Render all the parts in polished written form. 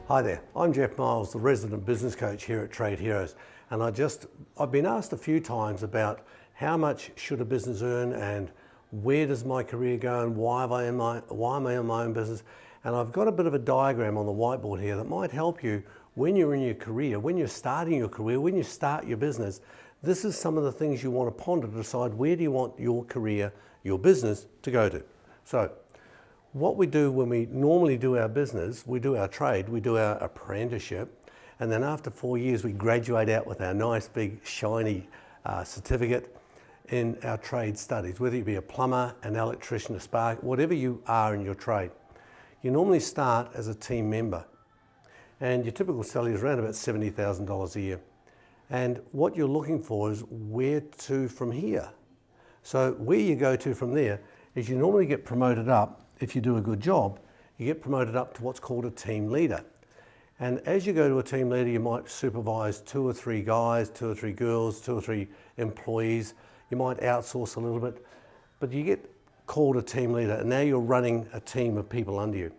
Hi there, I'm Jeff Miles, the resident business coach here at Trade Heroes, and I've been asked a few times about how much should a business earn and where does my career go and why am I in my own business. And I've got a bit of a diagram on the whiteboard here that might help you when you're in your career, when you're starting your career, when you start your business. This is some of the things you want to ponder to decide where do you want your career, your business to go to. So what we do when we normally do our business, we do our trade, we do our apprenticeship, and then after 4 years we graduate out with our nice big shiny certificate in our trade studies, whether you be a plumber, an electrician, a spark, whatever you are in your trade. You normally start as a team member, and your typical salary is around about $70,000 a year. And what you're looking for is where to from here. So where you go to from there is you normally get promoted up. If you do a good job, you get promoted up to what's called a team leader. And as you go to a team leader, you might supervise 2 or 3 guys, 2 or 3 girls, 2 or 3 employees. You might outsource a little bit, but you get called a team leader, and now you're running a team of people under you.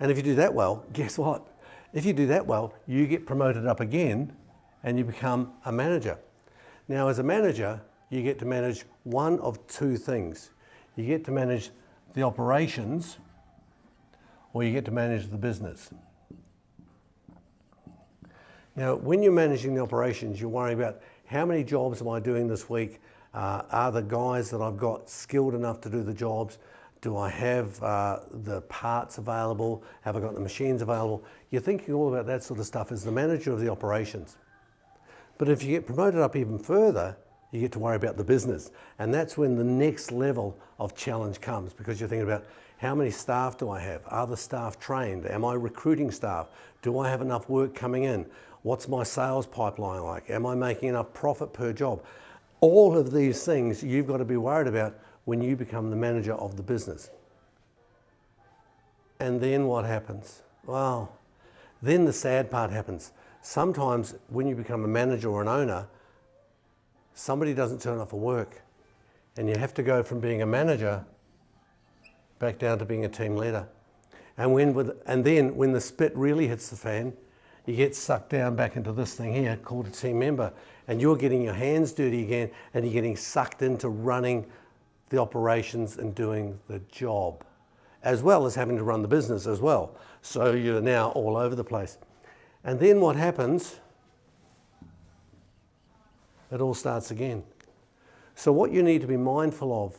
And if you do that well, guess what? If you do that well, you get promoted up again and you become a manager. Now, as a manager, you get to manage one of 2 things. You get to manage the operations, or you get to manage the business. Now, when you're managing the operations, you're worrying about how many jobs am I doing this week? Are the guys that I've got skilled enough to do the jobs? Do I have the parts available? Have I got the machines available? You're thinking all about that sort of stuff as the manager of the operations. But if you get promoted up even further, you get to worry about the business. And that's when the next level of challenge comes, because you're thinking about how many staff do I have? Are the staff trained? Am I recruiting staff? Do I have enough work coming in? What's my sales pipeline like? Am I making enough profit per job? All of these things you've got to be worried about when you become the manager of the business. And then what happens? Well, then the sad part happens. Sometimes when you become a manager or an owner, somebody doesn't turn up for work, and you have to go from being a manager back down to being a team leader. And then when the spit really hits the fan, you get sucked down back into this thing here called a team member, and you're getting your hands dirty again, and you're getting sucked into running the operations and doing the job, as well as having to run the business as well. So you're now all over the place. And then what happens? It all starts again. So what you need to be mindful of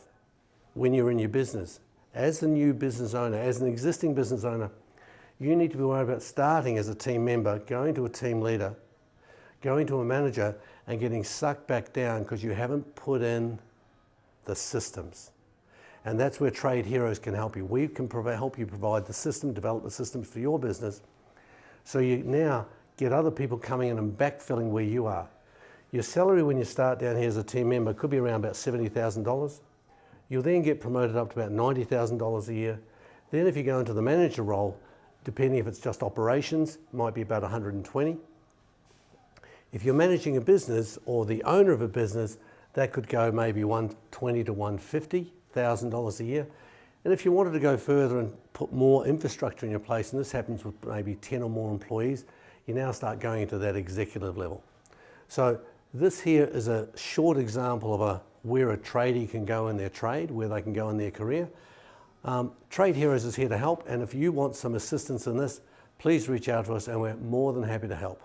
when you're in your business, as the new business owner, as an existing business owner, you need to be worried about starting as a team member, going to a team leader, going to a manager, and getting sucked back down because you haven't put in the systems. And that's where Trade Heroes can help you. We can help you provide the system, develop the systems for your business, so you now get other people coming in and backfilling where you are. Your salary when you start down here as a team member could be around about $70,000. You'll then get promoted up to about $90,000 a year. Then if you go into the manager role, depending if it's just operations, it might be about 120. If you're managing a business or the owner of a business, that could go maybe $120,000 to $150,000 a year. And if you wanted to go further and put more infrastructure in your place, and this happens with maybe 10 or more employees, you now start going into that executive level. So this here is a short example of where a tradie can go in their trade, where they can go in their career. Trade Heroes is here to help, and if you want some assistance in this, please reach out to us and we're more than happy to help.